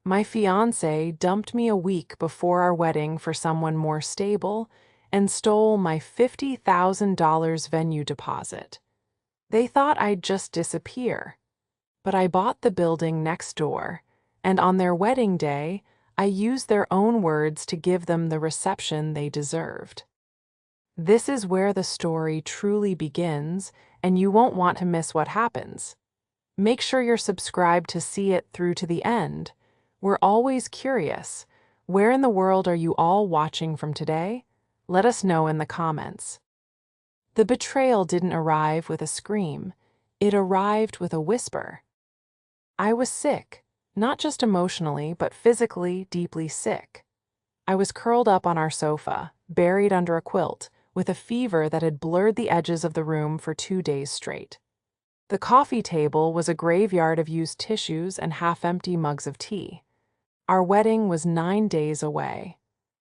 My fiancé dumped me a week before our wedding for someone more stable and stole my $50,000 venue deposit. They thought I'd just disappear. But I bought the building next door, and on their wedding day, I used their own words to give them the reception they deserved. This is where the story truly begins, and you won't want to miss what happens. Make sure you're subscribed to see it through to the end. We're always curious. Where in the world are you all watching from today? Let us know in the comments. The betrayal didn't arrive with a scream. It arrived with a whisper. I was sick, not just emotionally, but physically deeply sick. I was curled up on our sofa, buried under a quilt, with a fever that had blurred the edges of the room for 2 days straight. The coffee table was a graveyard of used tissues and half-empty mugs of tea. Our wedding was 9 days away.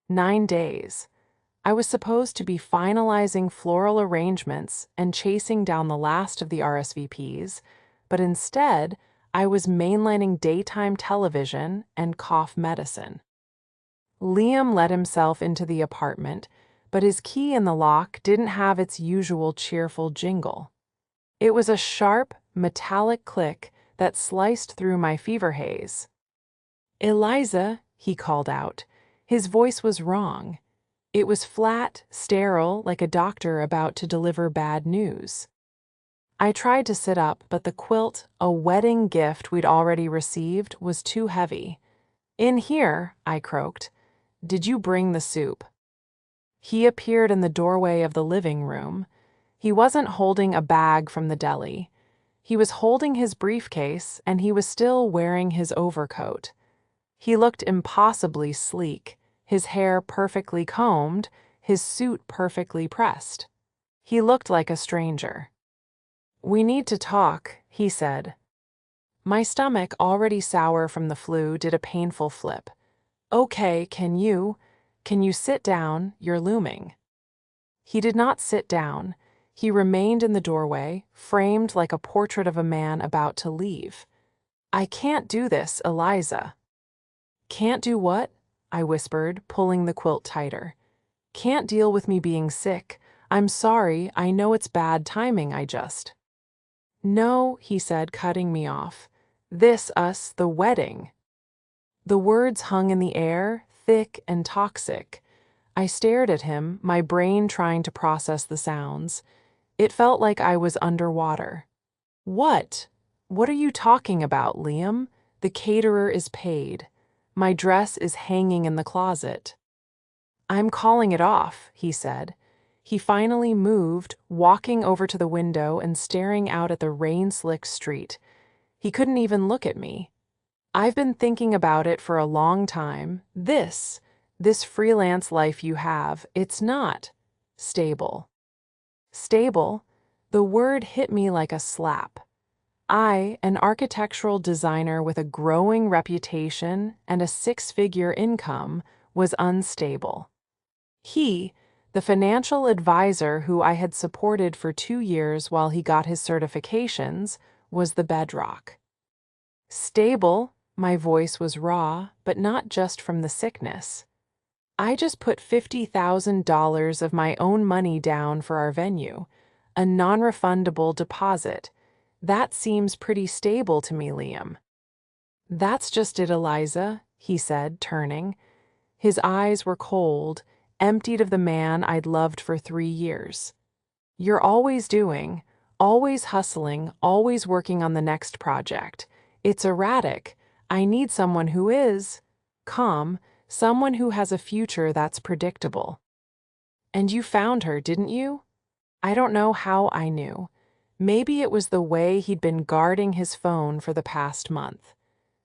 9 days. I was supposed to be finalizing floral arrangements and chasing down the last of the RSVPs, but instead, I was mainlining daytime television and cough medicine. Liam let himself into the apartment, but his key in the lock didn't have its usual cheerful jingle. It was a sharp, metallic click that sliced through my fever haze. "Eliza," he called out. His voice was wrong. It was flat, sterile, like a doctor about to deliver bad news. I tried to sit up, but the quilt, a wedding gift we'd already received, was too heavy. "In here," I croaked. "Did you bring the soup?" He appeared in the doorway of the living room. He wasn't holding a bag from the deli. He was holding his briefcase, and he was still wearing his overcoat. He looked impossibly sleek, his hair perfectly combed, his suit perfectly pressed. He looked like a stranger. "We need to talk," he said. My stomach, already sour from the flu, did a painful flip. "Okay, can you sit down? You're looming." He did not sit down. He remained in the doorway, framed like a portrait of a man about to leave. "I can't do this, Eliza." "Can't do what?" I whispered, pulling the quilt tighter. "Can't deal with me being sick. I'm sorry, I know it's bad timing, No," he said, cutting me off. The wedding." The words hung in the air, thick and toxic. I stared at him, my brain trying to process the sounds. It felt like I was underwater. "What? What are you talking about, Liam? The caterer is paid. My dress is hanging in the closet." "I'm calling it off," he said. He finally moved, walking over to the window and staring out at the rain-slick street. He couldn't even look at me. "I've been thinking about it for a long time. This freelance life you have, it's not stable." Stable? The word hit me like a slap. I, an architectural designer with a growing reputation and a 6-figure income, was unstable. He, the financial advisor who I had supported for 2 years while he got his certifications, was the bedrock. Stable? My voice was raw, but not just from the sickness. I just put $50,000 of my own money down for our venue, a non-refundable deposit. That seems pretty stable to me, Liam. "That's just it, Eliza," he said, turning. His eyes were cold, emptied of the man I'd loved for 3 years. "You're always doing, always hustling, always working on the next project. It's erratic. I need someone who is calm, someone who has a future that's predictable." "And you found her, didn't you?" I don't know how I knew. Maybe it was the way he'd been guarding his phone for the past month.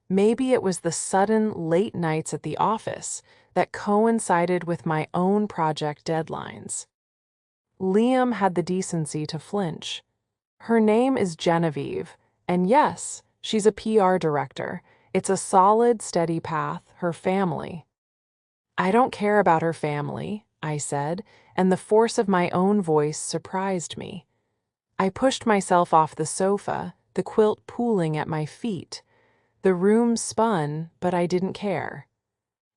Maybe it was the sudden late nights at the office that coincided with my own project deadlines. Liam had the decency to flinch. "Her name is Genevieve, and yes, she's a PR director. It's a solid, steady path, her family." "I don't care about her family," I said, and the force of my own voice surprised me. I pushed myself off the sofa, the quilt pooling at my feet. The room spun, but I didn't care.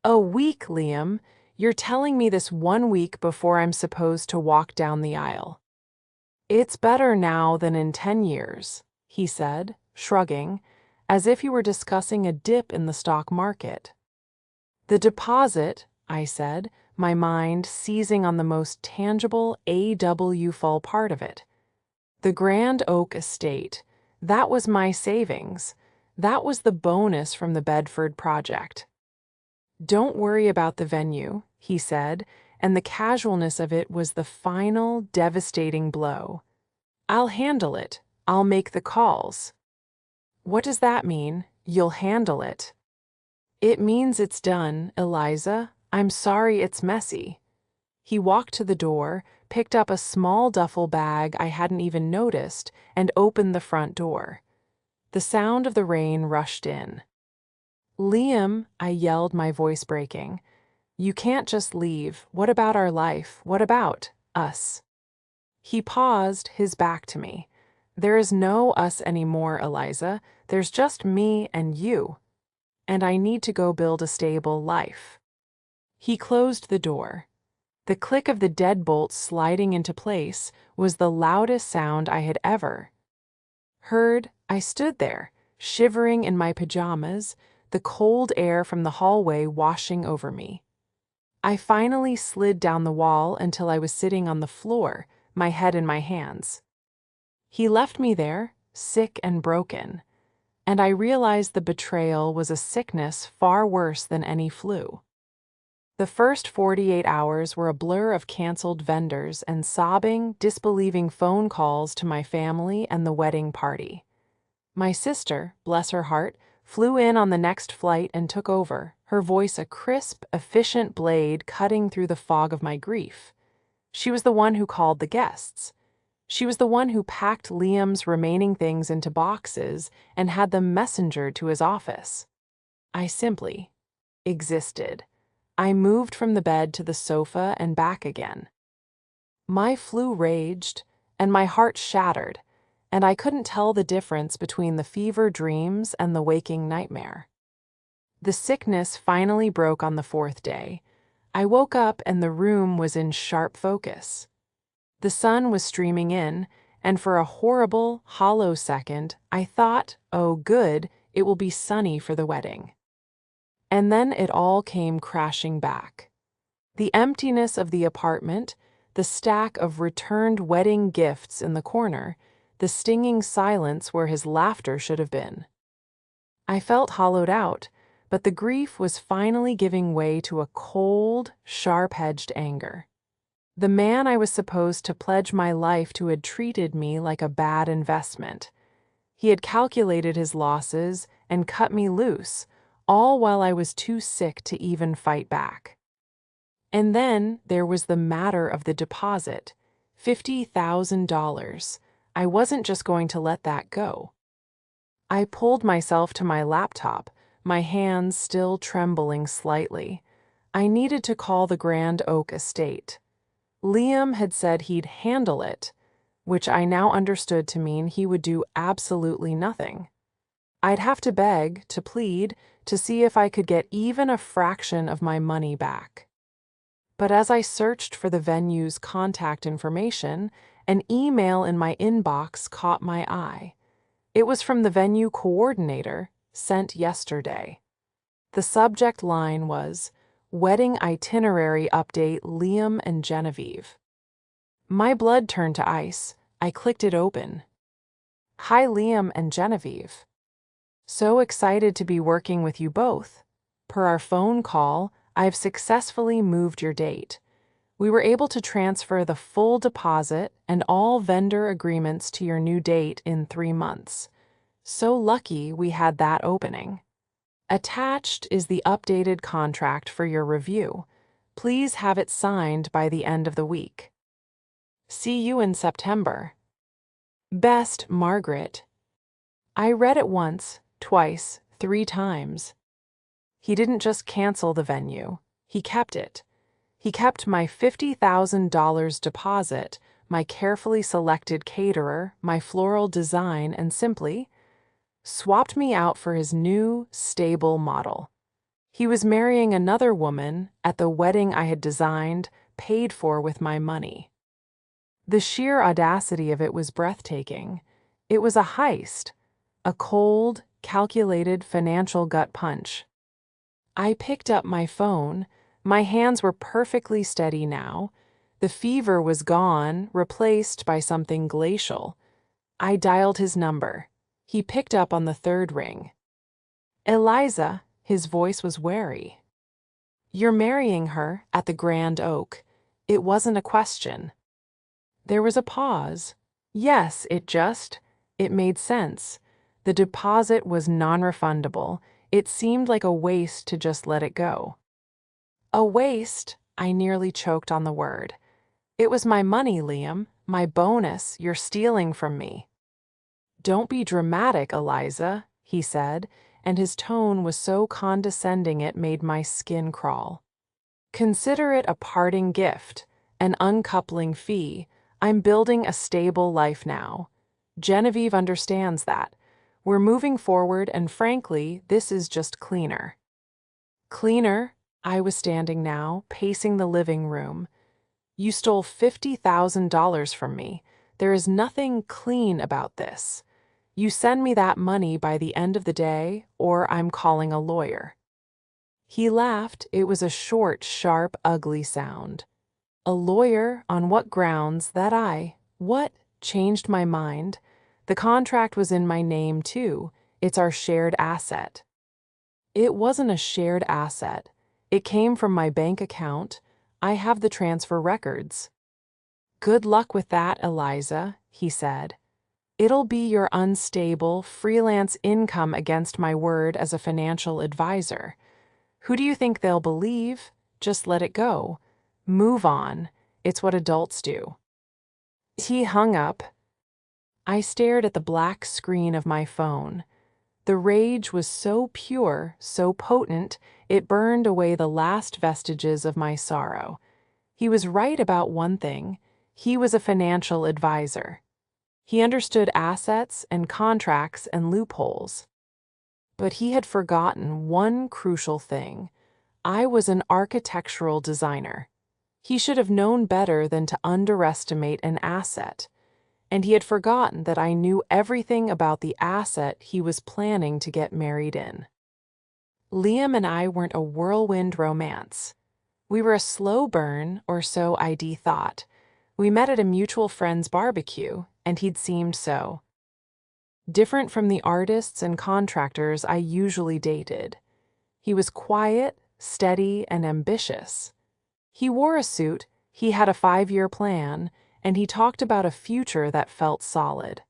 A week, Liam. You're telling me this 1 week before I'm supposed to walk down the aisle. It's better now than in 10 years, he said, shrugging, as if he were discussing a dip in the stock market. The deposit, I said, my mind seizing on the most tangible AWFUL part of it. The Grand Oak Estate. That was my savings. That was the bonus from the Bedford project. Don't worry about the venue, he said, and the casualness of it was the final, devastating blow. I'll handle it. I'll make the calls. What does that mean? You'll handle it. It means it's done, Eliza. I'm sorry it's messy. He walked to the door, picked up a small duffel bag I hadn't even noticed, and opened the front door. The sound of the rain rushed in. Liam, I yelled, my voice breaking. You can't just leave. What about our life? What about us? He paused, his back to me. There is no us anymore, Eliza. There's just me and you. And I need to go build a stable life. He closed the door. The click of the deadbolt sliding into place was the loudest sound I had ever heard. I stood there, shivering in my pajamas, the cold air from the hallway washing over me. I finally slid down the wall until I was sitting on the floor, my head in my hands. He left me there, sick and broken, and I realized the betrayal was a sickness far worse than any flu. The first 48 hours were a blur of canceled vendors and sobbing, disbelieving phone calls to my family and the wedding party. My sister, bless her heart, flew in on the next flight and took over, her voice a crisp, efficient blade cutting through the fog of my grief. She was the one who called the guests. She was the one who packed Liam's remaining things into boxes and had them messengered to his office. I simply existed. I moved from the bed to the sofa and back again. My flu raged, and my heart shattered, and I couldn't tell the difference between the fever dreams and the waking nightmare. The sickness finally broke on the 4th day. I woke up and the room was in sharp focus. The sun was streaming in, and for a horrible, hollow second, I thought, oh good, it will be sunny for the wedding. And then it all came crashing back. The emptiness of the apartment, the stack of returned wedding gifts in the corner, the stinging silence where his laughter should have been. I felt hollowed out, but the grief was finally giving way to a cold, sharp-edged anger. The man I was supposed to pledge my life to had treated me like a bad investment. He had calculated his losses and cut me loose, all while I was too sick to even fight back. And then there was the matter of the deposit, $50,000. I wasn't just going to let that go. I pulled myself to my laptop, my hands still trembling slightly. I needed to call the Grand Oak Estate. Liam had said he'd handle it, which I now understood to mean he would do absolutely nothing. I'd have to beg, to plead, to see if I could get even a fraction of my money back. But as I searched for the venue's contact information, an email in my inbox caught my eye. It was from the venue coordinator, sent yesterday. The subject line was, Wedding Itinerary Update Liam and Genevieve. My blood turned to ice. I clicked it open. Hi Liam and Genevieve. So excited to be working with you both. Per our phone call, I've successfully moved your date. We were able to transfer the full deposit and all vendor agreements to your new date in 3 months. So lucky we had that opening. Attached is the updated contract for your review. Please have it signed by the end of the week. See you in September. Best, Margaret. I read it once, twice, 3 times. He didn't just cancel the venue. He kept it. He kept my $50,000 deposit, my carefully selected caterer, my floral design, and simply swapped me out for his new, stable model. He was marrying another woman at the wedding I had designed, paid for with my money. The sheer audacity of it was breathtaking. It was a heist, a cold, calculated financial gut punch. I picked up my phone. My hands were perfectly steady now. The fever was gone, replaced by something glacial. I dialed his number. He picked up on the third ring. "Eliza," his voice was wary. "You're marrying her at the Grand Oak. It wasn't a question." There was a pause. Yes, it made sense. The deposit was non-refundable. It seemed like a waste to just let it go. A waste? I nearly choked on the word. It was my money, Liam, my bonus you're stealing from me. "Don't be dramatic, Eliza," he said, and his tone was so condescending it made my skin crawl. "Consider it a parting gift, an uncoupling fee. I'm building a stable life now. Genevieve understands that. We're moving forward, and frankly, this is just cleaner." Cleaner? I was standing now, pacing the living room. "You stole $50,000 from me. There is nothing clean about this. You send me that money by the end of the day, or I'm calling a lawyer." He laughed. It was a short, sharp, ugly sound. "A lawyer? On what grounds that What? Changed my mind. The contract was in my name, too. It's our shared asset." It wasn't a shared asset. It came from my bank account. I have the transfer records. "Good luck with that, Eliza," he said. "It'll be your unstable, freelance income against my word as a financial advisor. Who do you think they'll believe? Just let it go. Move on. It's what adults do." He hung up. I stared at the black screen of my phone. The rage was so pure, so potent, it burned away the last vestiges of my sorrow. He was right about one thing. He was a financial advisor. He understood assets and contracts and loopholes. But he had forgotten one crucial thing. I was an architectural designer. He should have known better than to underestimate an asset. And he had forgotten that I knew everything about the asset he was planning to get married in. Liam and I weren't a whirlwind romance. We were a slow burn, or so ID thought. We met at a mutual friend's barbecue, and he'd seemed so different from the artists and contractors I usually dated. He was quiet, steady, and ambitious. He wore a suit, he had a 5-year plan, and he talked about a future that felt solid.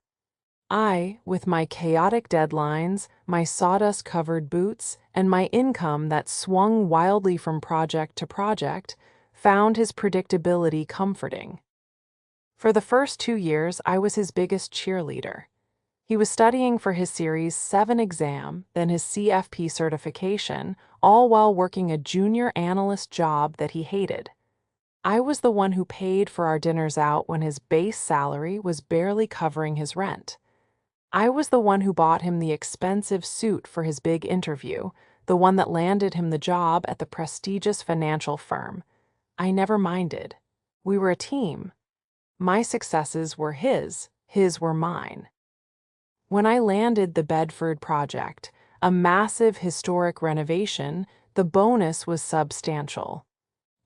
I, with my chaotic deadlines, my sawdust-covered boots, and my income that swung wildly from project to project, found his predictability comforting. For the first 2 years, I was his biggest cheerleader. He was studying for his Series 7 exam, then his CFP certification, all while working a junior analyst job that he hated. I was the one who paid for our dinners out when his base salary was barely covering his rent. I was the one who bought him the expensive suit for his big interview, the one that landed him the job at the prestigious financial firm. I never minded. We were a team. My successes were his were mine. When I landed the Bedford project, a massive historic renovation, the bonus was substantial.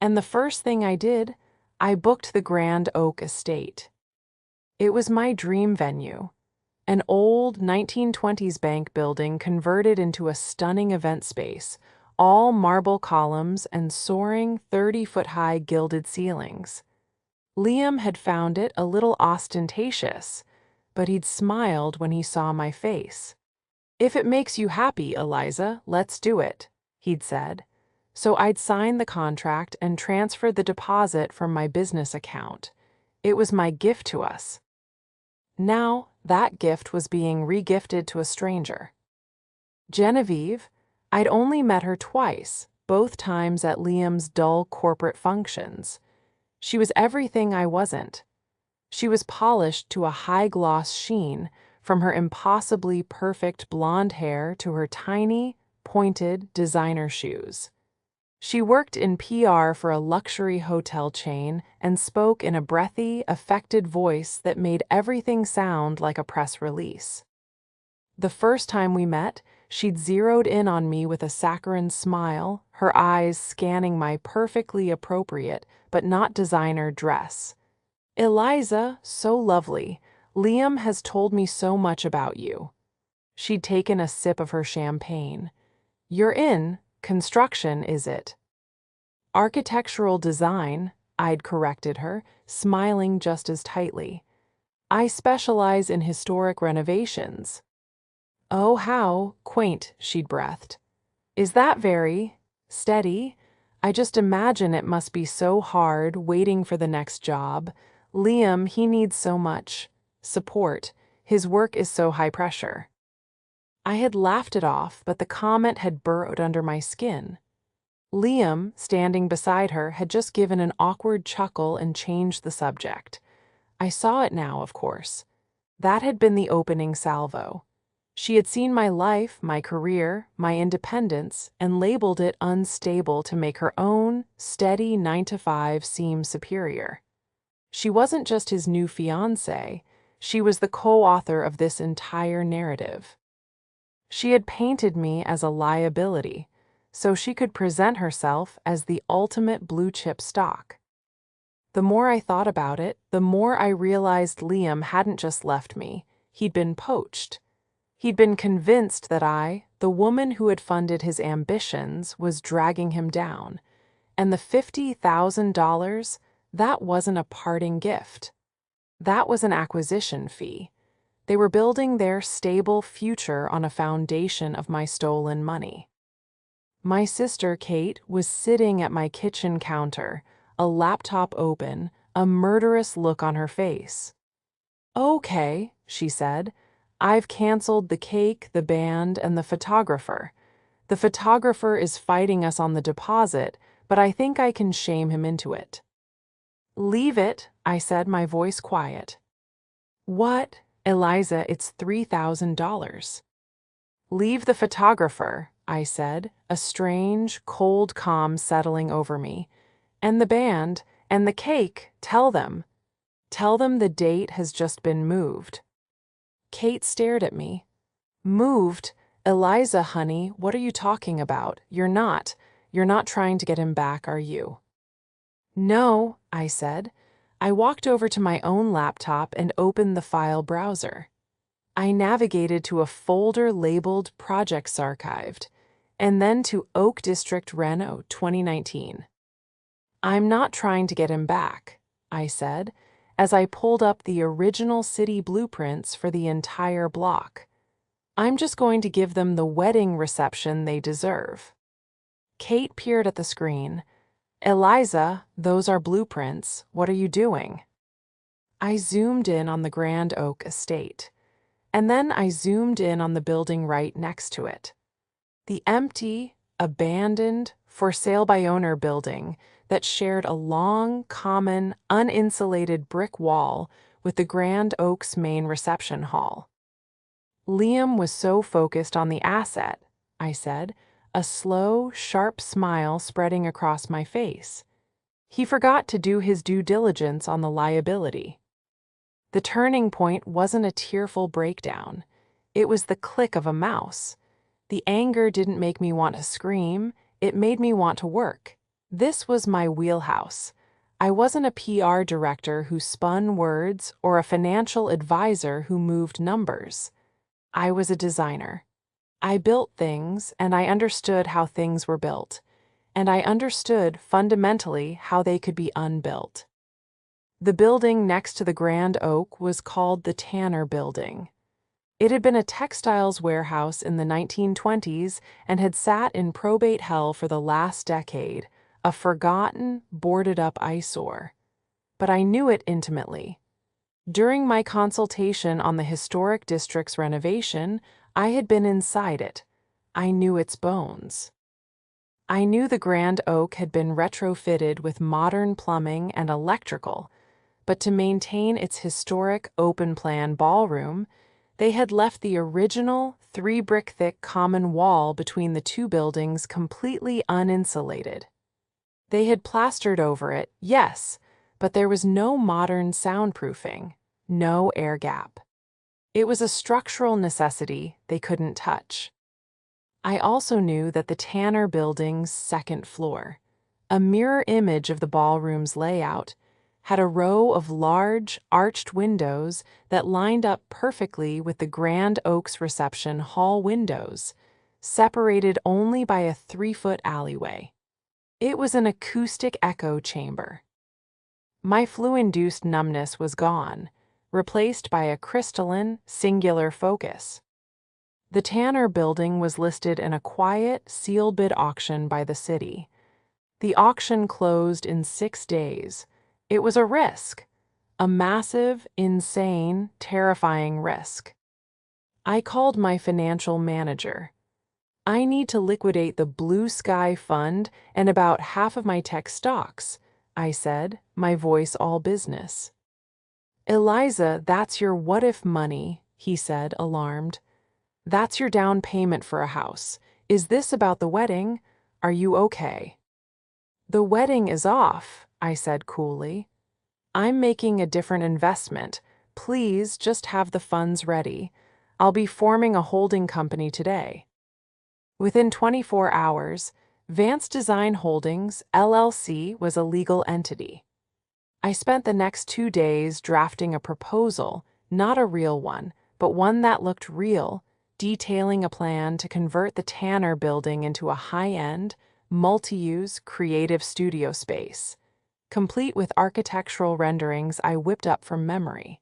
And the first thing I did, I booked the Grand Oak Estate. It was my dream venue, an old 1920s bank building converted into a stunning event space, all marble columns and soaring 30-foot-high gilded ceilings. Liam had found it a little ostentatious, but he'd smiled when he saw my face. "If it makes you happy, Eliza, let's do it," he'd said. So I'd signed the contract and transferred the deposit from my business account. It was my gift to us. Now, that gift was being regifted to a stranger. Genevieve, I'd only met her twice, both times at Liam's dull corporate functions. She was everything I wasn't. She was polished to a high-gloss sheen, from her impossibly perfect blonde hair to her tiny, pointed designer shoes. She worked in PR for a luxury hotel chain and spoke in a breathy, affected voice that made everything sound like a press release. The first time we met, she'd zeroed in on me with a saccharine smile, her eyes scanning my perfectly appropriate but not designer dress. "Eliza, so lovely. Liam has told me so much about you." She'd taken a sip of her champagne. "You're in construction, is it?" "Architectural design," I'd corrected her, smiling just as tightly. "I specialize in historic renovations." "Oh, how quaint," she'd breathed. "Is that very steady? I just imagine it must be so hard waiting for the next job. Liam, he needs so much support. His work is so high pressure." I had laughed it off, but the comment had burrowed under my skin. Liam, standing beside her, had just given an awkward chuckle and changed the subject. I saw it now, of course. That had been the opening salvo. She had seen my life, my career, my independence, and labeled it unstable to make her own, steady 9-to-5 seem superior. She wasn't just his new fiancée, she was the co-author of this entire narrative. She had painted me as a liability, so she could present herself as the ultimate blue-chip stock. The more I thought about it, the more I realized Liam hadn't just left me, he'd been poached. He'd been convinced that I, the woman who had funded his ambitions, was dragging him down. And the $50,000, that wasn't a parting gift. That was an acquisition fee. They were building their stable future on a foundation of my stolen money. My sister, Kate, was sitting at my kitchen counter, a laptop open, a murderous look on her face. "Okay," she said. "I've canceled the cake, the band, and the photographer. The photographer is fighting us on the deposit, but I think I can shame him into it." "Leave it," I said, my voice quiet. "What? Eliza, it's $3,000. "Leave the photographer," I said, a strange, cold calm settling over me. "And the band, and the cake, tell them. Tell them the date has just been moved." Kate stared at me. "Moved? Eliza, honey, what are you talking about? You're not trying to get him back, are you?" "No," I said. I walked over to my own laptop and opened the file browser. I navigated to a folder labeled Projects Archived, and then to Oak District Reno 2019. "I'm not trying to get him back," I said, as I pulled up the original city blueprints for the entire block. "I'm just going to give them the wedding reception they deserve." Kate peered at the screen. "Eliza, those are blueprints. What are you doing?" I zoomed in on the Grand Oak estate. And then I zoomed in on the building right next to it. The empty, abandoned, for sale by owner building that shared a long, common, uninsulated brick wall with the Grand Oak's main reception hall. Liam was so focused on the asset, I said, a slow, sharp smile spreading across my face. He forgot to do his due diligence on the liability. The turning point wasn't a tearful breakdown. It was the click of a mouse. The anger didn't make me want to scream. It made me want to work. This was my wheelhouse. I wasn't a PR director who spun words or a financial advisor who moved numbers. I was a designer. I built things, and I understood how things were built. And I understood, fundamentally, how they could be unbuilt. The building next to the Grand Oak was called the Tanner Building. It had been a textiles warehouse in the 1920s and had sat in probate hell for the last decade, a forgotten, boarded-up eyesore. But I knew it intimately. During my consultation on the historic district's renovation, I had been inside it. I knew its bones. I knew the Grand Oak had been retrofitted with modern plumbing and electrical, but to maintain its historic open-plan ballroom, They had left the original 3-brick-thick common wall between the two buildings completely uninsulated. They had plastered over it, yes, but there was no modern soundproofing, no air gap. It was a structural necessity they couldn't touch. I also knew that the Tanner Building's second floor, a mirror image of the ballroom's layout, had a row of large, arched windows that lined up perfectly with the Grand Oaks reception hall windows, separated only by a 3-foot alleyway. It was an acoustic echo chamber. My flu-induced numbness was gone, replaced by a crystalline, singular focus. The Tanner Building was listed in a quiet, sealed bid auction by the city. The auction closed in 6 days. It was a risk, a massive, insane, terrifying risk. I called my financial manager. I need to liquidate the Blue Sky Fund and about half of my tech stocks, I said, my voice all business. Eliza, that's your what-if money, he said, alarmed. That's your down payment for a house. Is this about the wedding? Are you okay? The wedding is off, I said coolly. I'm making a different investment. Please just have the funds ready. I'll be forming a holding company today. Within 24 hours, Vance Design Holdings, LLC, was a legal entity. I spent the next 2 days drafting a proposal, not a real one, but one that looked real, detailing a plan to convert the Tanner Building into a high-end, multi-use, creative studio space, complete with architectural renderings I whipped up from memory.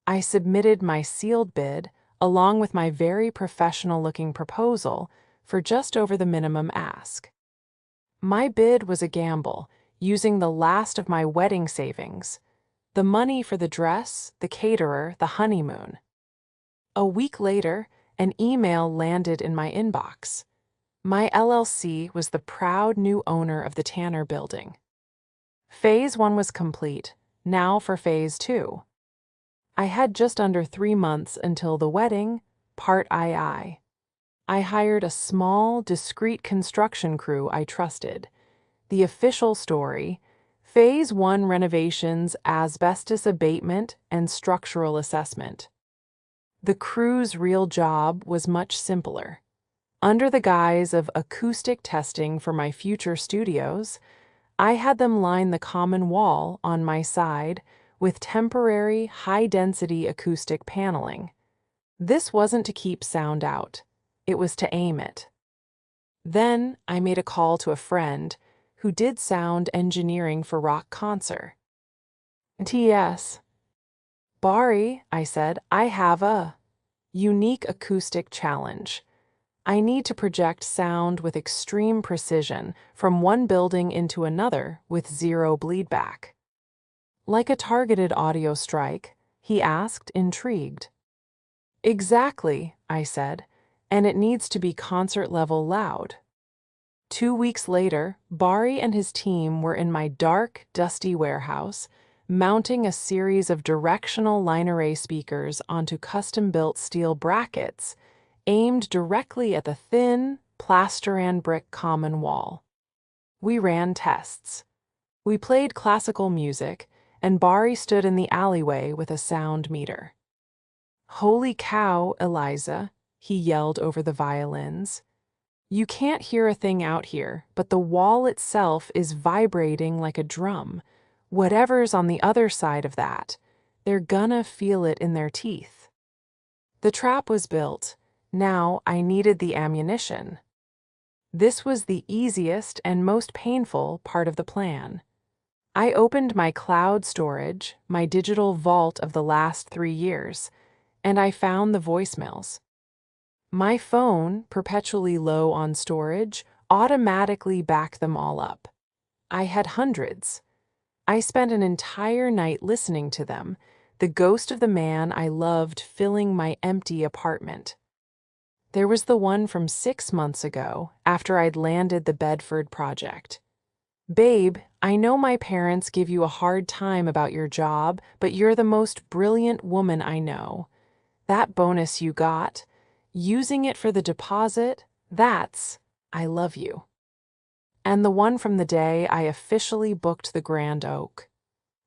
I submitted my sealed bid, along with my very professional-looking proposal, for just over the minimum ask. My bid was a gamble, using the last of my wedding savings, the money for the dress, the caterer, the honeymoon. A week later, an email landed in my inbox. My LLC was the proud new owner of the Tanner Building. Phase 1 was complete, now for Phase 2. I had just under 3 months until the wedding, part II. I hired a small, discreet construction crew I trusted. The official story: Phase 1 renovations, asbestos abatement, and structural assessment. The crew's real job was much simpler. Under the guise of acoustic testing for my future studios, I had them line the common wall on my side with temporary, high-density acoustic paneling. This wasn't to keep sound out. It was to aim it. Then I made a call to a friend who did sound engineering for rock concert. T.S. Bari, I said, I have a unique acoustic challenge. I need to project sound with extreme precision from one building into another with zero bleedback. Like a targeted audio strike, he asked, intrigued. Exactly, I said, and it needs to be concert-level loud. 2 weeks later, Bari and his team were in my dark, dusty warehouse, mounting a series of directional line array speakers onto custom-built steel brackets aimed directly at the thin, plaster-and brick common wall. We ran tests. We played classical music, and Bari stood in the alleyway with a sound meter. Holy cow, Eliza, he yelled over the violins. You can't hear a thing out here, but the wall itself is vibrating like a drum. Whatever's on the other side of that, they're gonna feel it in their teeth. The trap was built. Now I needed the ammunition. This was the easiest and most painful part of the plan. I opened my cloud storage, my digital vault of the last 3 years, and I found the voicemails. My phone, perpetually low on storage, automatically backed them all up. I had hundreds. I spent an entire night listening to them, the ghost of the man I loved filling my empty apartment. There was the one from 6 months ago, after I'd landed the Bedford project. Babe, I know my parents give you a hard time about your job, but you're the most brilliant woman I know. That bonus you got, using it for the deposit, that's, I love you. And the one from the day I officially booked the Grand Oak.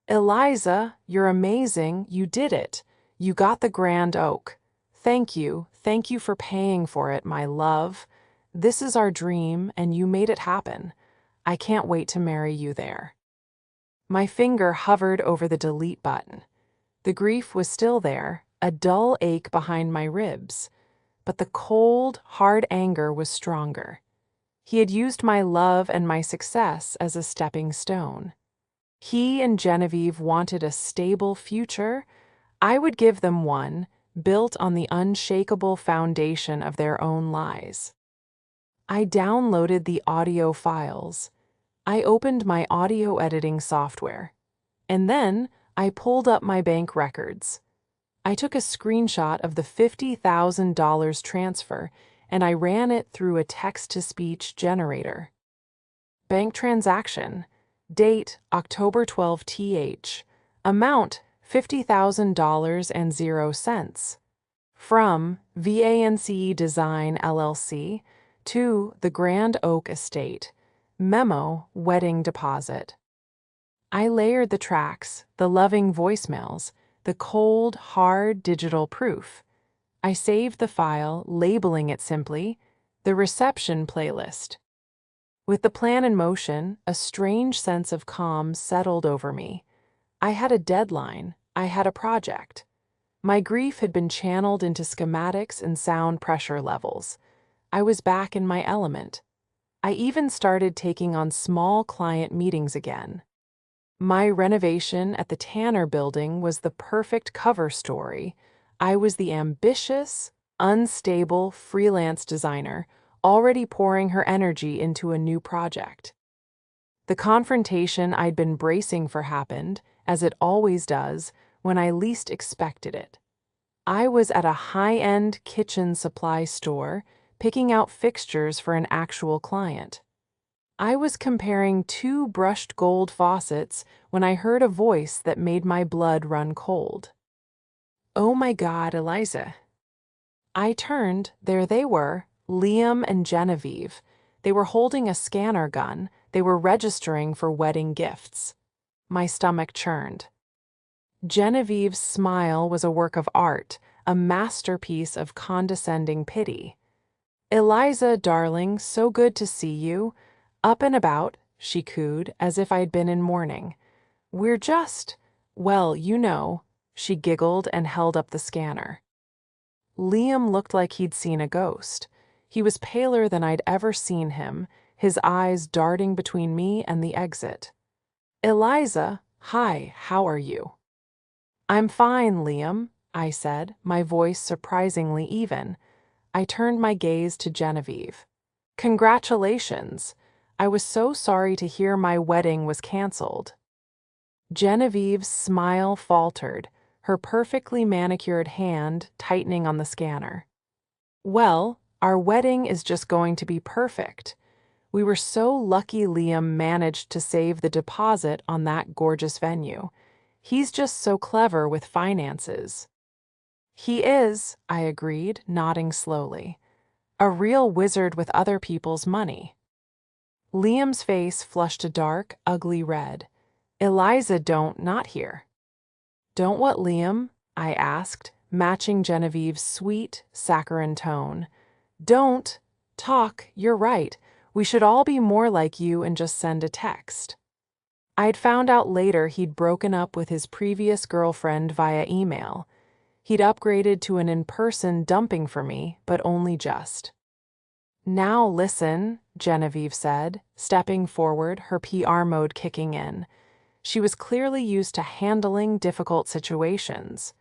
Eliza, you're amazing. You did it. You got the Grand Oak. Thank you. Thank you for paying for it, my love. This is our dream, and you made it happen. I can't wait to marry you there. My finger hovered over the delete button. The grief was still there, a dull ache behind my ribs, but the cold, hard anger was stronger. He had used my love and my success as a stepping stone. He and Genevieve wanted a stable future. I would give them one, built on the unshakable foundation of their own lies. I downloaded the audio files. I opened my audio editing software. And then I pulled up my bank records. I took a screenshot of the $50,000 transfer and I ran it through a text-to-speech generator. Bank transaction. Date October 12 th. Amount $50,000.00. From VANCE Design LLC to the Grand Oak Estate. Memo, wedding deposit. I layered the tracks, the loving voicemails, the cold, hard digital proof. I saved the file, labeling it simply, the reception playlist. With the plan in motion, a strange sense of calm settled over me. I had a deadline. I had a project. My grief had been channeled into schematics and sound pressure levels. I was back in my element. I even started taking on small client meetings again. My renovation at the Tanner Building was the perfect cover story. I was the ambitious, unstable freelance designer, already pouring her energy into a new project. The confrontation I'd been bracing for happened, as it always does, when I least expected it. I was at a high-end kitchen supply store, picking out fixtures for an actual client. I was comparing two brushed gold faucets when I heard a voice that made my blood run cold. "Oh my God, Eliza." I turned. There they were, Liam and Genevieve. They were holding a scanner gun. They were registering for wedding gifts. My stomach churned. Genevieve's smile was a work of art, a masterpiece of condescending pity. "Eliza, darling, so good to see you. Up and about," she cooed, as if I'd been in mourning. "We're just, well, you know," she giggled and held up the scanner. Liam looked like he'd seen a ghost. He was paler than I'd ever seen him, his eyes darting between me and the exit. "Eliza, hi, how are you?" "I'm fine, Liam," I said, my voice surprisingly even. I turned my gaze to Genevieve. "Congratulations. I was so sorry to hear my wedding was canceled." Genevieve's smile faltered, her perfectly manicured hand tightening on the scanner. "Well, our wedding is just going to be perfect. We were so lucky Liam managed to save the deposit on that gorgeous venue. He's just so clever with finances." "He is," I agreed, nodding slowly. "A real wizard with other people's money." Liam's face flushed a dark, ugly red. "Eliza, not here." "Don't what, Liam?" I asked, matching Genevieve's sweet, saccharine tone. "Don't talk, you're right. We should all be more like you and just send a text." I'd found out later he'd broken up with his previous girlfriend via email. He'd upgraded to an in-person dumping for me, but only just. "Now listen," Genevieve said, stepping forward, her PR mode kicking in. She was clearly used to handling difficult situations.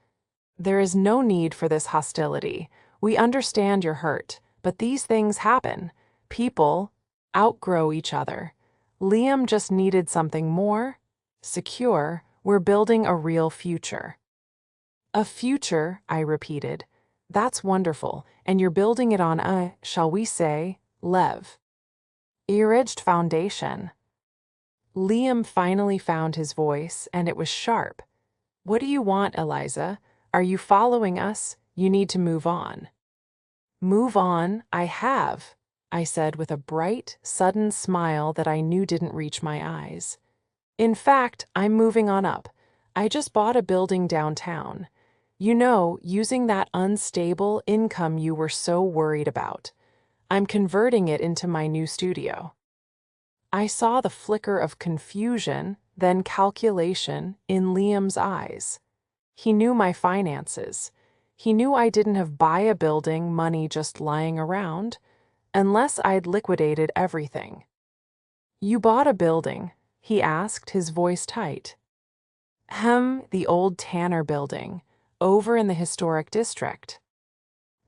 "There is no need for this hostility. We understand you're hurt, but these things happen. People outgrow each other. Liam just needed something more secure. We're building a real future." "A future," I repeated. "That's wonderful, and you're building it on a, shall we say, eriged foundation." Liam finally found his voice, and it was sharp. "What do you want, Eliza? Are you following us? You need to move on." "Move on, I have," I said with a bright, sudden smile that I knew didn't reach my eyes. "In fact, I'm moving on up. I just bought a building downtown. You know, using that unstable income you were so worried about. I'm converting it into my new studio." I saw the flicker of confusion, then calculation, in Liam's eyes. He knew my finances. He knew I didn't have buy a building money just lying around, unless I'd liquidated everything. "You bought a building?" he asked, his voice tight. The old Tanner building, over in the historic district."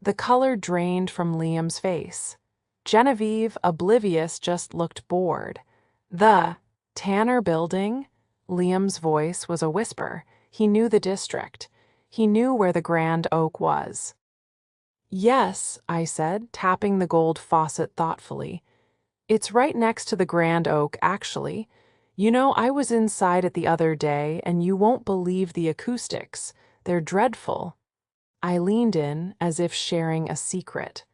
The color drained from Liam's face. Genevieve, oblivious, just looked bored. "The Tanner building?" Liam's voice was a whisper. He knew the district. He knew where the Grand Oak was. "Yes," I said, tapping the gold faucet thoughtfully. "It's right next to the Grand Oak, actually. You know, I was inside it the other day, and you won't believe the acoustics. They're dreadful." I leaned in, as if sharing a secret.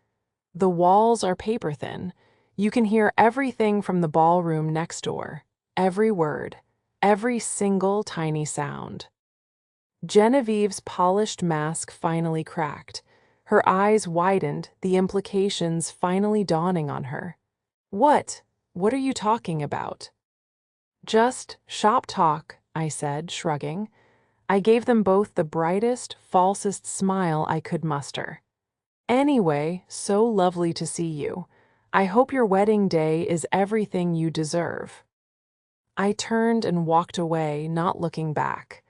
"The walls are paper thin. You can hear everything from the ballroom next door. Every word. Every single tiny sound." Genevieve's polished mask finally cracked. Her eyes widened, the implications finally dawning on her. What are you talking about?" "Just shop talk," I said, shrugging. I gave them both the brightest, falsest smile I could muster. "Anyway, so lovely to see you. I hope your wedding day is everything you deserve." I turned and walked away, not looking back.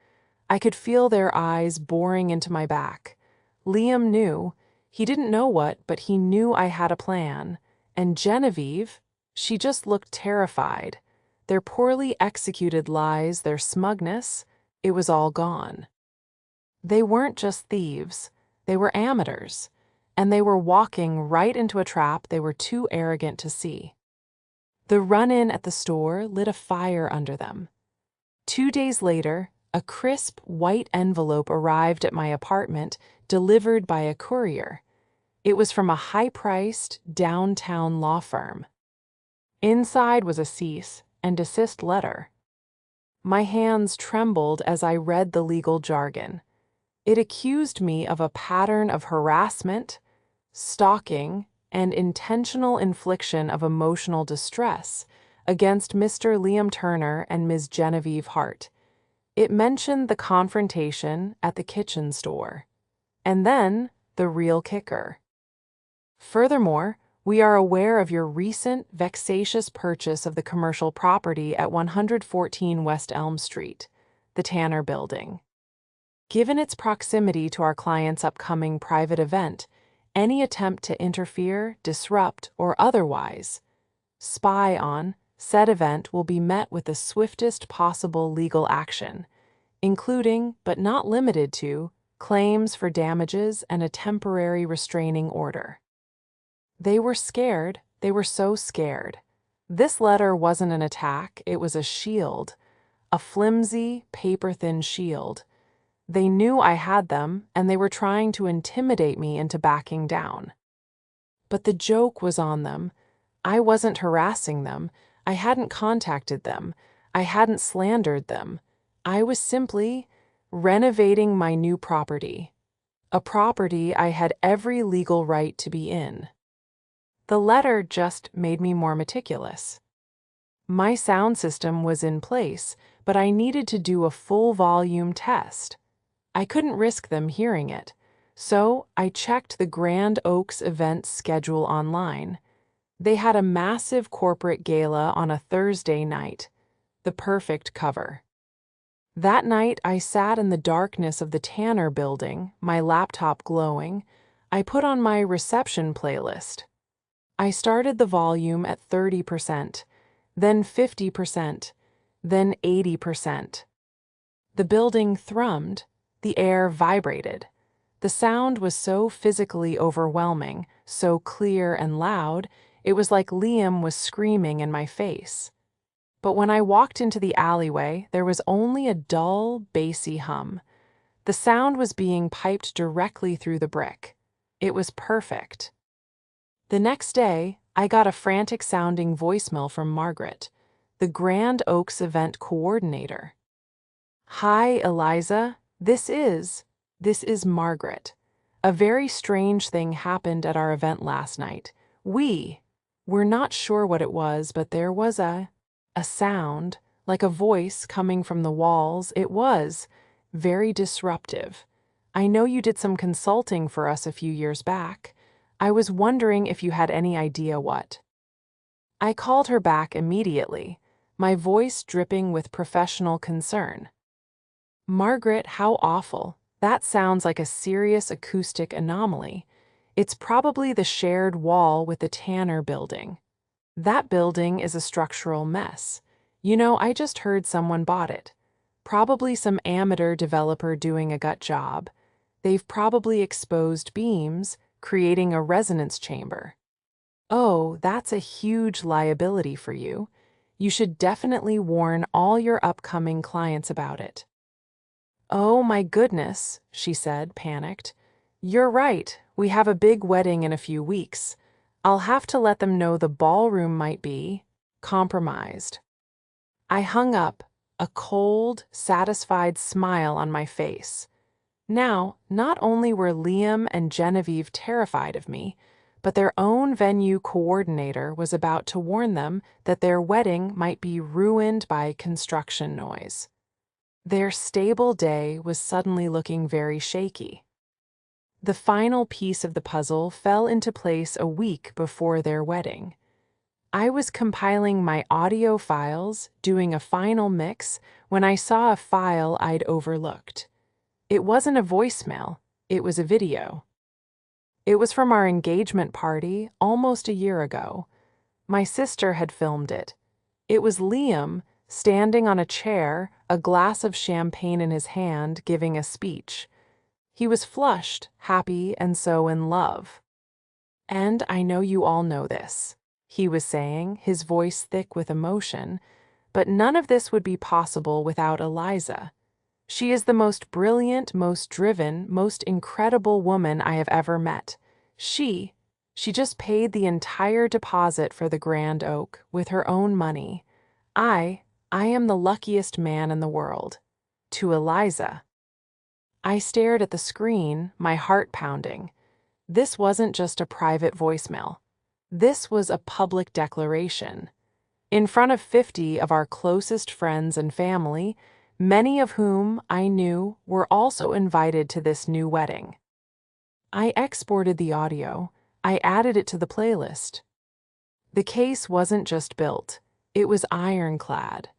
I could feel their eyes boring into my back. Liam knew. He didn't know what, but he knew I had a plan. And Genevieve, she just looked terrified. Their poorly executed lies, their smugness, it was all gone. They weren't just thieves. They were amateurs. And they were walking right into a trap they were too arrogant to see. The run-in at the store lit a fire under them. 2 days later, a crisp, white envelope arrived at my apartment, delivered by a courier. It was from a high-priced, downtown law firm. Inside was a cease and desist letter. My hands trembled as I read the legal jargon. It accused me of a pattern of harassment, stalking, and intentional infliction of emotional distress against Mr. Liam Turner and Ms. Genevieve Hart. It mentioned the confrontation at the kitchen store. And then, the real kicker. "Furthermore, we are aware of your recent vexatious purchase of the commercial property at 114 West Elm Street, the Tanner Building. Given its proximity to our client's upcoming private event, any attempt to interfere, disrupt, or otherwise spy on said event will be met with the swiftest possible legal action, including, but not limited to, claims for damages and a temporary restraining order." They were scared. They were so scared. This letter wasn't an attack, it was a shield, a flimsy, paper-thin shield. They knew I had them, and they were trying to intimidate me into backing down. But the joke was on them. I wasn't harassing them. I hadn't contacted them. I hadn't slandered them. I was simply renovating my new property, a property I had every legal right to be in. The letter just made me more meticulous. My sound system was in place, but I needed to do a full volume test. I couldn't risk them hearing it, so I checked the Grand Oaks event schedule online. They had a massive corporate gala on a Thursday night, the perfect cover. That night, I sat in the darkness of the Tanner Building, my laptop glowing. I put on my reception playlist. I started the volume at 30%, then 50%, then 80%. The building thrummed, the air vibrated. The sound was so physically overwhelming, so clear and loud, it was like Liam was screaming in my face. But when I walked into the alleyway, there was only a dull, bassy hum. The sound was being piped directly through the brick. It was perfect. The next day, I got a frantic-sounding voicemail from Margaret, the Grand Oaks event coordinator. "Hi, Eliza. This is Margaret. A very strange thing happened at our event last night. We're not sure what it was, but there was a sound, like a voice coming from the walls. It was very disruptive. I know you did some consulting for us a few years back. I was wondering if you had any idea what." I called her back immediately, my voice dripping with professional concern. "Margaret, how awful. That sounds like a serious acoustic anomaly. It's probably the shared wall with the Tanner building. That building is a structural mess. You know, I just heard someone bought it. Probably some amateur developer doing a gut job. They've probably exposed beams, creating a resonance chamber. Oh, that's a huge liability for you. You should definitely warn all your upcoming clients about it." "Oh my goodness," she said, panicked. "You're right. We have a big wedding in a few weeks. I'll have to let them know the ballroom might be compromised." I hung up, a cold, satisfied smile on my face. Now, not only were Liam and Genevieve terrified of me, but their own venue coordinator was about to warn them that their wedding might be ruined by construction noise. Their stable day was suddenly looking very shaky. The final piece of the puzzle fell into place a week before their wedding. I was compiling my audio files, doing a final mix, when I saw a file I'd overlooked. It wasn't a voicemail, it was a video. It was from our engagement party almost a year ago. My sister had filmed it. It was Liam, standing on a chair, a glass of champagne in his hand, giving a speech. He was flushed, happy, and so in love. "And I know you all know this," he was saying, his voice thick with emotion, "but none of this would be possible without Eliza. She is the most brilliant, most driven, most incredible woman I have ever met. She just paid the entire deposit for the Grand Oak with her own money. I am the luckiest man in the world. To Eliza." I stared at the screen, my heart pounding. This wasn't just a private voicemail. This was a public declaration. In front of 50 of our closest friends and family, many of whom I knew were also invited to this new wedding. I exported the audio. I added it to the playlist. The case wasn't just built. It was ironclad.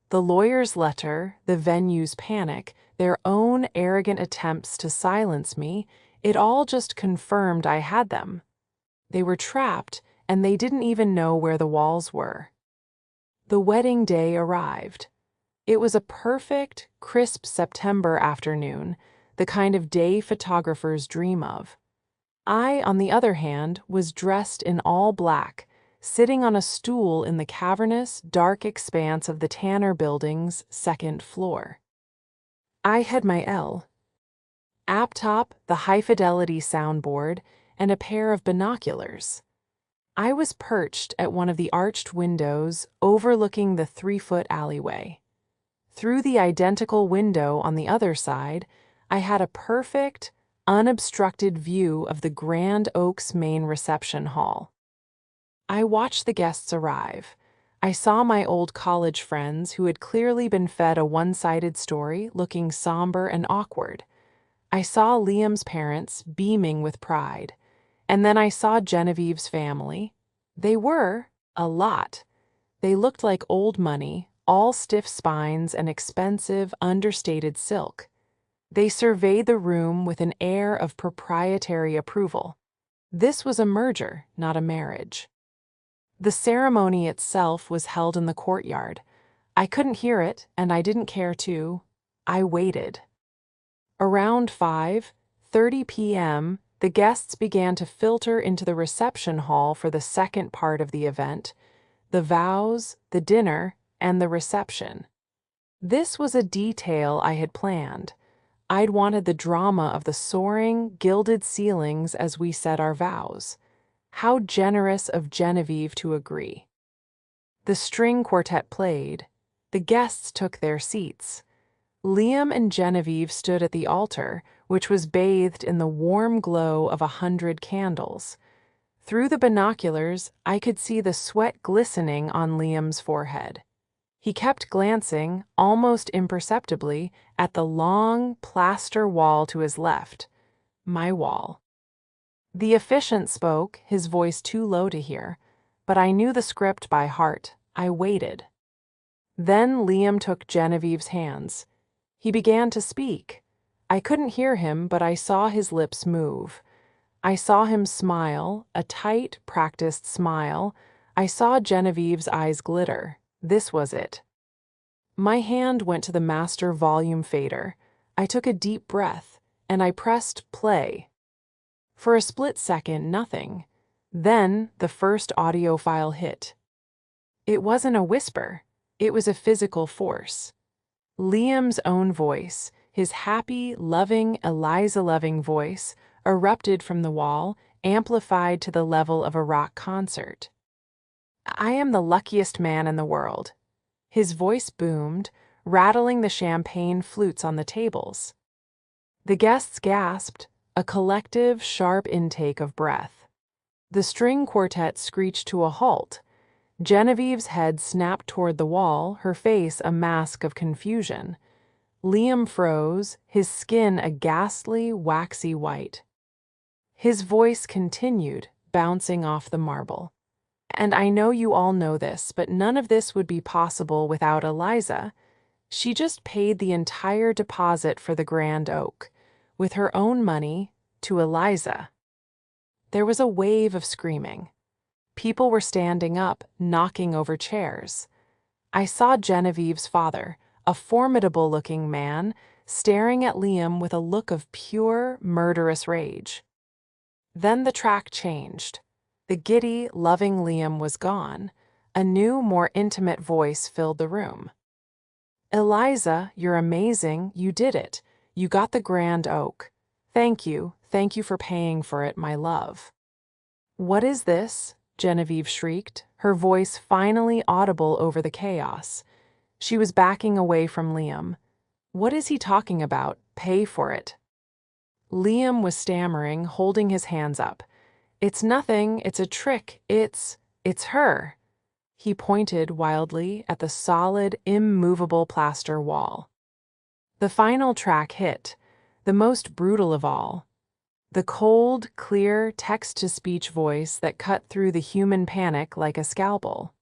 The lawyer's letter, the venue's panic, their own arrogant attempts to silence me, it all just confirmed I had them. They were trapped, and they didn't even know where the walls were. The wedding day arrived. It was a perfect, crisp September afternoon, the kind of day photographers dream of. I, on the other hand, was dressed in all black, sitting on a stool in the cavernous, dark expanse of the Tanner Building's second floor. I had my laptop, the high-fidelity soundboard, and a pair of binoculars. I was perched at one of the arched windows overlooking the 3-foot alleyway. Through the identical window on the other side, I had a perfect, unobstructed view of the Grand Oaks main reception hall. I watched the guests arrive. I saw my old college friends who had clearly been fed a one-sided story looking somber and awkward. I saw Liam's parents beaming with pride. And then I saw Genevieve's family. They were a lot. They looked like old money, all stiff spines and expensive, understated silk. They surveyed the room with an air of proprietary approval. This was a merger, not a marriage. The ceremony itself was held in the courtyard. I couldn't hear it, and I didn't care to. I waited. Around 5:30 p.m., the guests began to filter into the reception hall for the second part of the event, the vows, the dinner, and the reception. This was a detail I had planned. I'd wanted the drama of the soaring, gilded ceilings as we said our vows. How generous of Genevieve to agree. The string quartet played. The guests took their seats. Liam and Genevieve stood at the altar, which was bathed in the warm glow of 100 candles. Through the binoculars, I could see the sweat glistening on Liam's forehead. He kept glancing, almost imperceptibly, at the long, plaster wall to his left, my wall. The officiant spoke, his voice too low to hear, but I knew the script by heart. I waited. Then Liam took Genevieve's hands. He began to speak. I couldn't hear him, but I saw his lips move. I saw him smile, a tight, practiced smile. I saw Genevieve's eyes glitter. This was it. My hand went to the master volume fader. I took a deep breath, and I pressed play. For a split second, nothing. Then the first audio file hit. It wasn't a whisper. It was a physical force. Liam's own voice, his happy, loving, Eliza-loving voice, erupted from the wall, amplified to the level of a rock concert. I am the luckiest man in the world. His voice boomed, rattling the champagne flutes on the tables. The guests gasped, a collective, sharp intake of breath. The string quartet screeched to a halt. Genevieve's head snapped toward the wall, her face a mask of confusion. Liam froze, his skin a ghastly, waxy white. His voice continued, bouncing off the marble. And I know you all know this, but none of this would be possible without Eliza. She just paid the entire deposit for the Grand Oak, with her own money, to Eliza. There was a wave of screaming. People were standing up, knocking over chairs. I saw Genevieve's father, a formidable-looking man, staring at Liam with a look of pure, murderous rage. Then the track changed. The giddy, loving Liam was gone. A new, more intimate voice filled the room. Eliza, you're amazing. You did it. You got the Grand Oak. Thank you for paying for it, my love. What is this? Genevieve shrieked, her voice finally audible over the chaos. She was backing away from Liam. What is he talking about? Pay for it. Liam was stammering, holding his hands up. It's nothing, it's a trick, it's her. He pointed wildly at the solid, immovable plaster wall. The final track hit, the most brutal of all. The cold, clear, text-to-speech voice that cut through the human panic like a scalpel.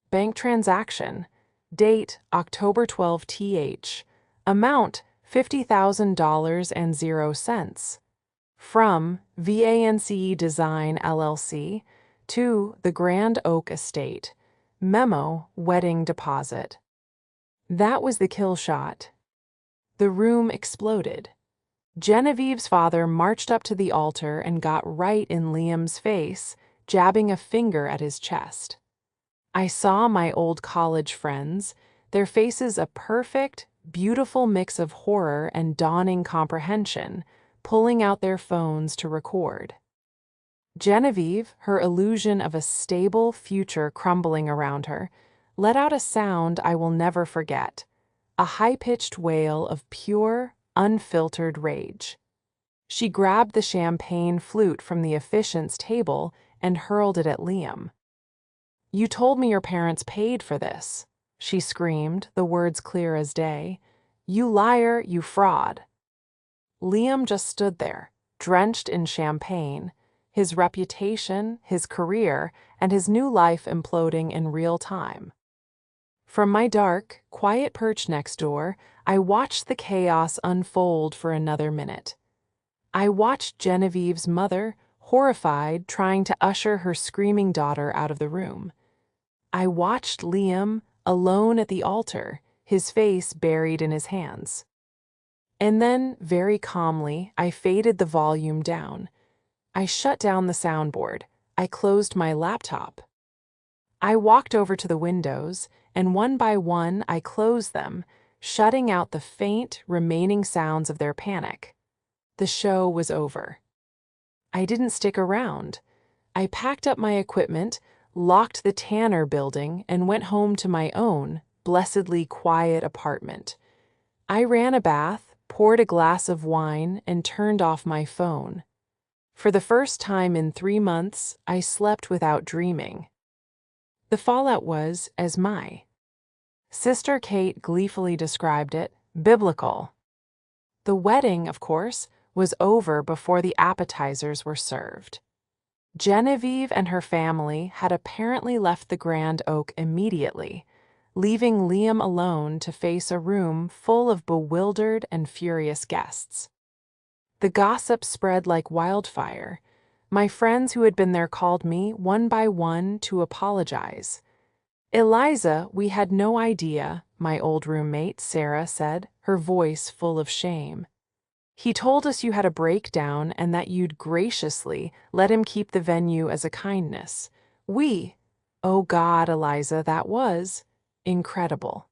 Bank transaction. Date, October 12 th. Amount, $50,000.00. From VANCE Design LLC to the Grand Oak Estate. Memo, wedding deposit. That was the kill shot. The room exploded. Genevieve's father marched up to the altar and got right in Liam's face, jabbing a finger at his chest. I saw my old college friends, their faces a perfect, beautiful mix of horror and dawning comprehension, pulling out their phones to record. Genevieve, her illusion of a stable future crumbling around her, let out a sound I will never forget, a high-pitched wail of pure, unfiltered rage. She grabbed the champagne flute from the officiant's table and hurled it at Liam. You told me your parents paid for this, she screamed, the words clear as day. You liar, you fraud. Liam just stood there, drenched in champagne, his reputation, his career, and his new life imploding in real time. From my dark, quiet perch next door, I watched the chaos unfold for another minute. I watched Genevieve's mother, horrified, trying to usher her screaming daughter out of the room. I watched Liam, alone at the altar, his face buried in his hands. And then, very calmly, I faded the volume down. I shut down the soundboard. I closed my laptop. I walked over to the windows, and one by one I closed them, shutting out the faint, remaining sounds of their panic. The show was over. I didn't stick around. I packed up my equipment, locked the Tanner building, and went home to my own, blessedly quiet apartment. I ran a bath, poured a glass of wine, and turned off my phone. For the first time in 3 months, I slept without dreaming. The fallout was, as my sister Kate gleefully described it, biblical. The wedding, of course, was over before the appetizers were served. Genevieve and her family had apparently left the Grand Oak immediately, leaving Liam alone to face a room full of bewildered and furious guests. The gossip spread like wildfire. My friends who had been there called me, one by one, to apologize. "Eliza, we had no idea," my old roommate, Sarah, said, her voice full of shame. "He told us you had a breakdown and that you'd graciously let him keep the venue as a kindness. Oh God, Eliza, that was incredible."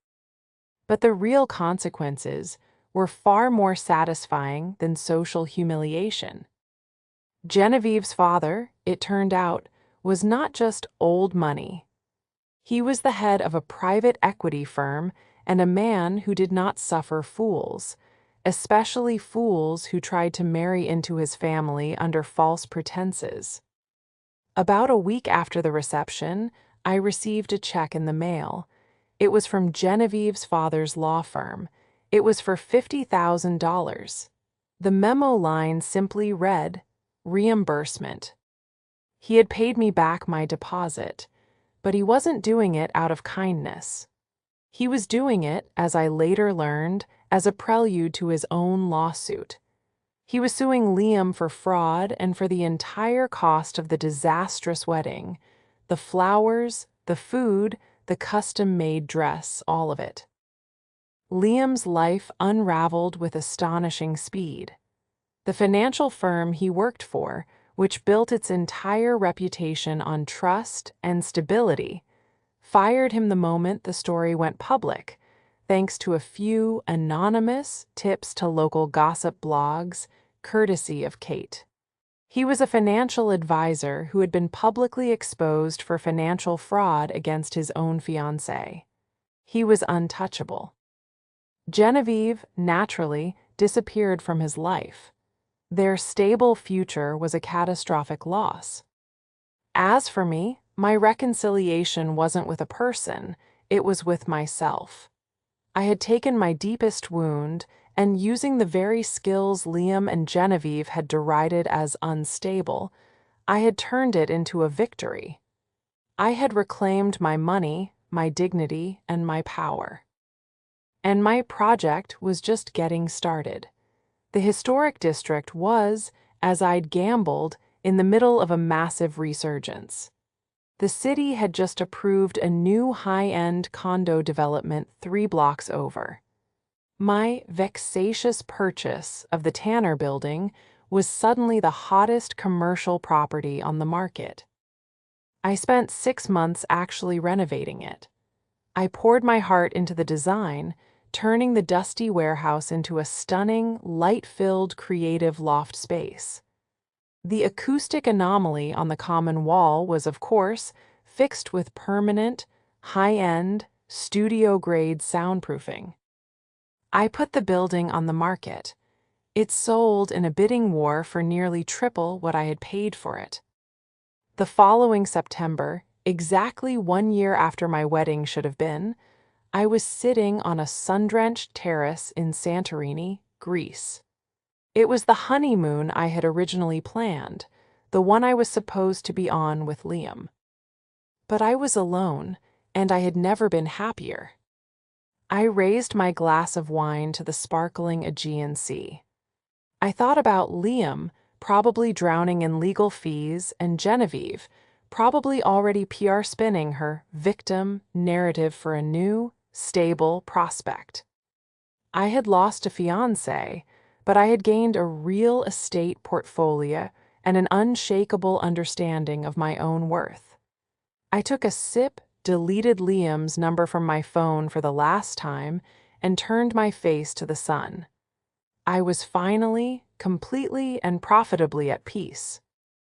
But the real consequences were far more satisfying than social humiliation. Genevieve's father, it turned out, was not just old money. He was the head of a private equity firm and a man who did not suffer fools, especially fools who tried to marry into his family under false pretenses. About a week after the reception, I received a check in the mail. It was from Genevieve's father's law firm. It was for $50,000. The memo line simply read, "Reimbursement." He had paid me back my deposit, but he wasn't doing it out of kindness. He was doing it, as I later learned, as a prelude to his own lawsuit. He was suing Liam for fraud and for the entire cost of the disastrous wedding, the flowers, the food, the custom-made dress, all of it. Liam's life unraveled with astonishing speed. The financial firm he worked for, which built its entire reputation on trust and stability, fired him the moment the story went public, thanks to a few anonymous tips to local gossip blogs, courtesy of Kate. He was a financial advisor who had been publicly exposed for financial fraud against his own fiancée. He was untouchable. Genevieve, naturally, disappeared from his life. Their stable future was a catastrophic loss. As for me, my reconciliation wasn't with a person, it was with myself. I had taken my deepest wound and, using the very skills Liam and Genevieve had derided as unstable, I had turned it into a victory. I had reclaimed my money, my dignity, and my power. And my project was just getting started. The historic district was, as I'd gambled, in the middle of a massive resurgence. The city had just approved a new high-end condo development 3 blocks over. My vexatious purchase of the Tanner building was suddenly the hottest commercial property on the market. I spent 6 months actually renovating it. I poured my heart into the design, turning the dusty warehouse into a stunning, light-filled, creative loft space. The acoustic anomaly on the common wall was, of course, fixed with permanent, high-end, studio-grade soundproofing. I put the building on the market. It sold in a bidding war for nearly triple what I had paid for it. The following September, exactly 1 year after my wedding should have been, I was sitting on a sun-drenched terrace in Santorini, Greece. It was the honeymoon I had originally planned, the one I was supposed to be on with Liam. But I was alone, and I had never been happier. I raised my glass of wine to the sparkling Aegean Sea. I thought about Liam, probably drowning in legal fees, and Genevieve, probably already PR spinning her victim narrative for a new, stable prospect. I had lost a fiancé, but I had gained a real estate portfolio and an unshakable understanding of my own worth. I took a sip, deleted Liam's number from my phone for the last time, and turned my face to the sun. I was finally, completely, and profitably at peace.